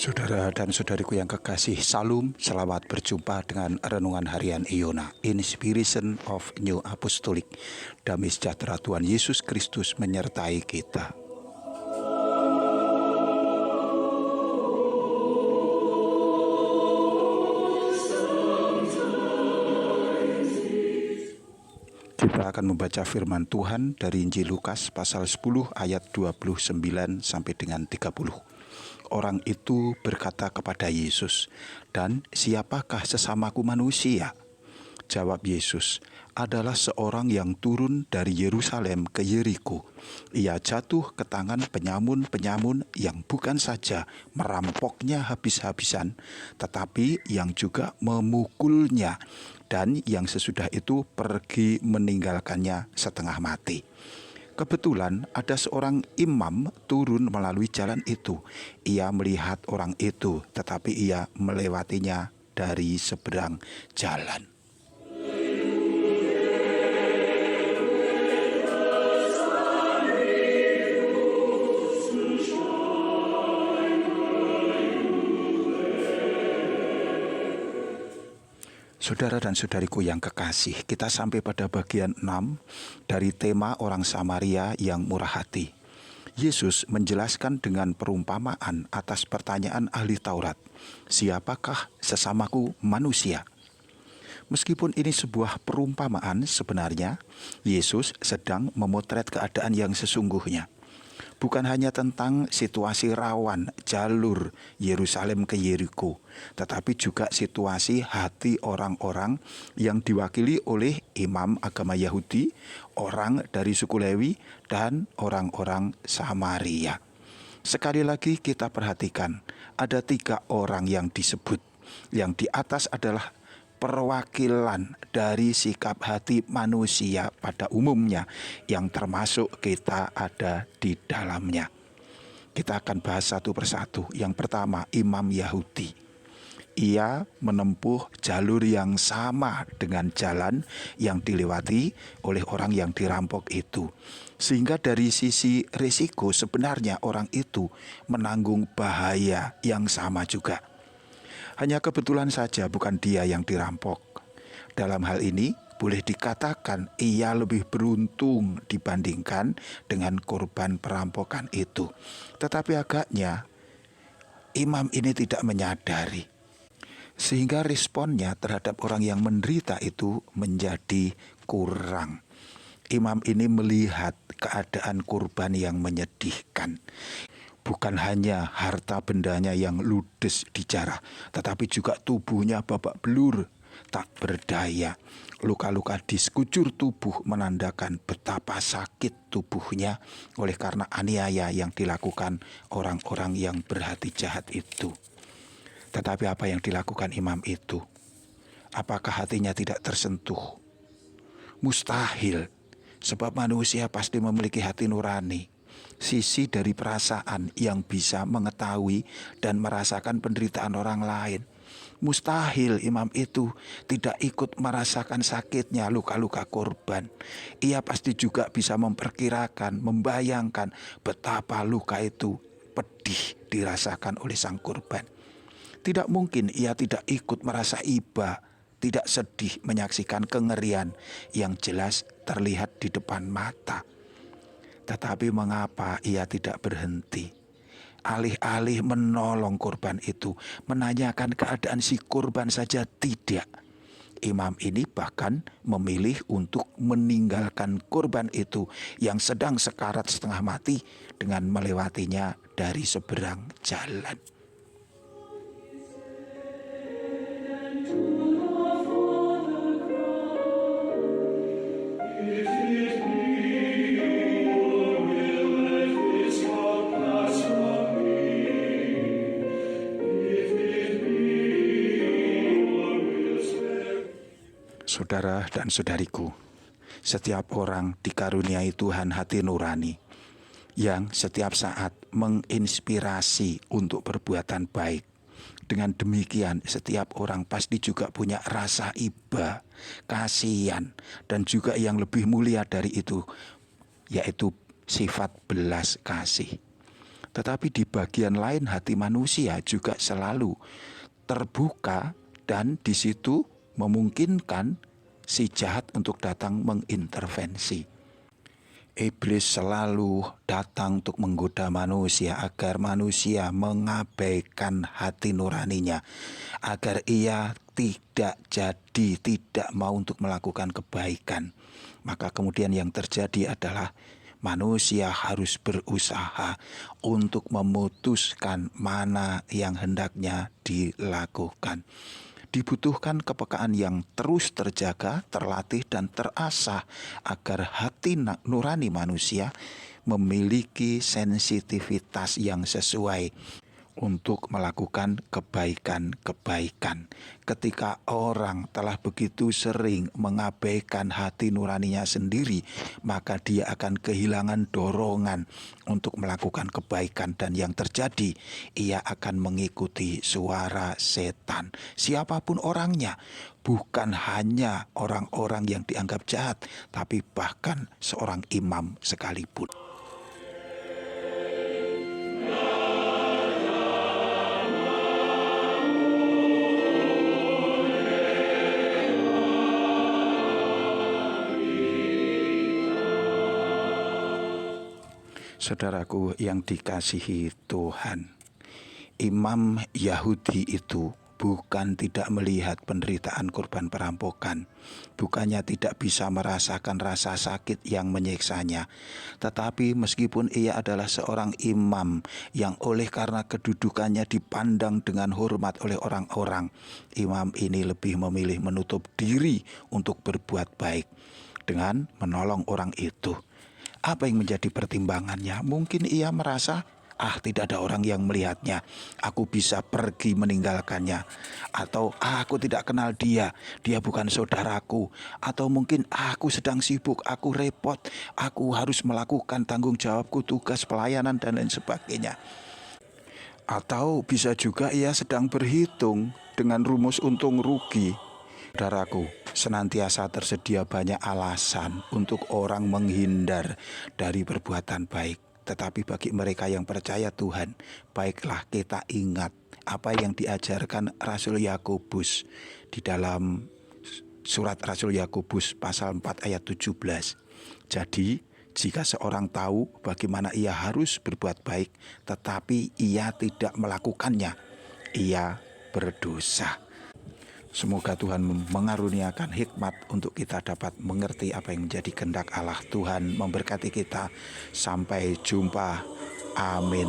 Saudara dan saudariku yang kekasih, Salam, selamat berjumpa dengan Renungan Harian Iona, Inspiration of New Apostolic. Damai sejahtera Tuhan Yesus Kristus menyertai kita. Kita akan membaca firman Tuhan dari Injil Lukas pasal 10 ayat 29 sampai dengan 30. Orang itu berkata kepada Yesus, "Dan siapakah sesamaku manusia?" Jawab Yesus, "Adalah seorang yang turun dari Yerusalem ke Yeriko. Ia jatuh ke tangan penyamun-penyamun yang bukan saja merampoknya habis-habisan, tetapi yang juga memukulnya, dan yang sesudah itu pergi meninggalkannya setengah mati. Kebetulan ada seorang imam turun melalui jalan itu. Ia melihat orang itu, tetapi ia melewatinya dari seberang jalan." Saudara dan saudariku yang kekasih, kita sampai pada bagian 6 dari tema orang Samaria yang murah hati. Yesus menjelaskan dengan perumpamaan atas pertanyaan ahli Taurat, "Siapakah sesamaku manusia?" Meskipun ini sebuah perumpamaan, sebenarnya Yesus sedang memotret keadaan yang sesungguhnya. Bukan hanya tentang situasi rawan jalur Yerusalem ke Yeriko, tetapi juga situasi hati orang-orang yang diwakili oleh imam agama Yahudi, orang dari suku Lewi, dan orang-orang Samaria. Sekali lagi kita perhatikan, ada 3 orang yang disebut. Yang di atas adalah perwakilan dari sikap hati manusia pada umumnya, yang termasuk kita ada di dalamnya. Kita akan bahas satu persatu. Yang pertama, imam Yahudi. Ia menempuh jalur yang sama dengan jalan yang dilewati oleh orang yang dirampok itu. Sehingga dari sisi risiko sebenarnya orang itu menanggung bahaya yang sama juga. Hanya kebetulan saja bukan dia yang dirampok. Dalam hal ini boleh dikatakan ia lebih beruntung dibandingkan dengan korban perampokan itu. Tetapi agaknya imam ini tidak menyadari, sehingga responnya terhadap orang yang menderita itu menjadi kurang. Imam ini melihat keadaan korban yang menyedihkan. Bukan hanya harta bendanya yang ludes dijarah, tetapi juga tubuhnya babak belur, tak berdaya. Luka-luka di sekujur tubuh menandakan betapa sakit tubuhnya oleh karena aniaya yang dilakukan orang-orang yang berhati jahat itu. Tetapi apa yang dilakukan imam itu? Apakah hatinya tidak tersentuh? Mustahil, sebab manusia pasti memiliki hati nurani, sisi dari perasaan yang bisa mengetahui dan merasakan penderitaan orang lain. Mustahil imam itu tidak ikut merasakan sakitnya luka-luka korban. Ia pasti juga bisa memperkirakan, membayangkan betapa luka itu pedih dirasakan oleh sang korban. Tidak mungkin ia tidak ikut merasa iba, tidak sedih menyaksikan kengerian yang jelas terlihat di depan mata. Tetapi mengapa ia tidak berhenti? Alih-alih menolong korban itu, menanyakan keadaan si korban saja tidak. Imam ini bahkan memilih untuk meninggalkan korban itu yang sedang sekarat setengah mati dengan melewatinya dari seberang jalan. Saudara dan saudariku, setiap orang dikaruniai Tuhan hati nurani yang setiap saat menginspirasi untuk perbuatan baik. Dengan demikian, setiap orang pasti juga punya rasa iba, kasihan, dan juga yang lebih mulia dari itu, yaitu sifat belas kasih. Tetapi di bagian lain hati manusia juga selalu terbuka, dan di situ memungkinkan si jahat untuk datang mengintervensi. Iblis selalu datang untuk menggoda manusia agar manusia mengabaikan hati nuraninya, agar ia tidak mau untuk melakukan kebaikan. Maka kemudian yang terjadi adalah manusia harus berusaha untuk memutuskan mana yang hendaknya dilakukan. Dibutuhkan kepekaan yang terus terjaga, terlatih, dan terasah agar hati nurani manusia memiliki sensitivitas yang sesuai untuk melakukan kebaikan-kebaikan. Ketika orang telah begitu sering mengabaikan hati nuraninya sendiri, maka dia akan kehilangan dorongan untuk melakukan kebaikan, dan yang terjadi, ia akan mengikuti suara setan. Siapapun orangnya, bukan hanya orang-orang yang dianggap jahat, tapi bahkan seorang imam sekalipun. Saudaraku yang dikasihi Tuhan, imam Yahudi itu bukan tidak melihat penderitaan korban perampokan, bukannya tidak bisa merasakan rasa sakit yang menyiksanya, tetapi meskipun ia adalah seorang imam yang oleh karena kedudukannya dipandang dengan hormat oleh orang-orang, imam ini lebih memilih menutup diri untuk berbuat baik dengan menolong orang itu. Apa yang menjadi pertimbangannya? Mungkin ia merasa, tidak ada orang yang melihatnya, aku bisa pergi meninggalkannya. Atau aku tidak kenal dia bukan saudaraku. Atau mungkin aku sedang sibuk, aku repot, aku harus melakukan tanggung jawabku, tugas pelayanan dan lain sebagainya. Atau bisa juga ia sedang berhitung dengan rumus untung rugi. Saudaraku, senantiasa tersedia banyak alasan untuk orang menghindar dari perbuatan baik. Tetapi bagi mereka yang percaya Tuhan, baiklah kita ingat apa yang diajarkan Rasul Yakobus di dalam surat Rasul Yakobus pasal 4 ayat 17. Jadi, jika seorang tahu bagaimana ia harus berbuat baik, tetapi ia tidak melakukannya, ia berdosa. Semoga Tuhan mengaruniakan hikmat untuk kita dapat mengerti apa yang menjadi kehendak Allah. Tuhan memberkati kita. Sampai jumpa. Amin.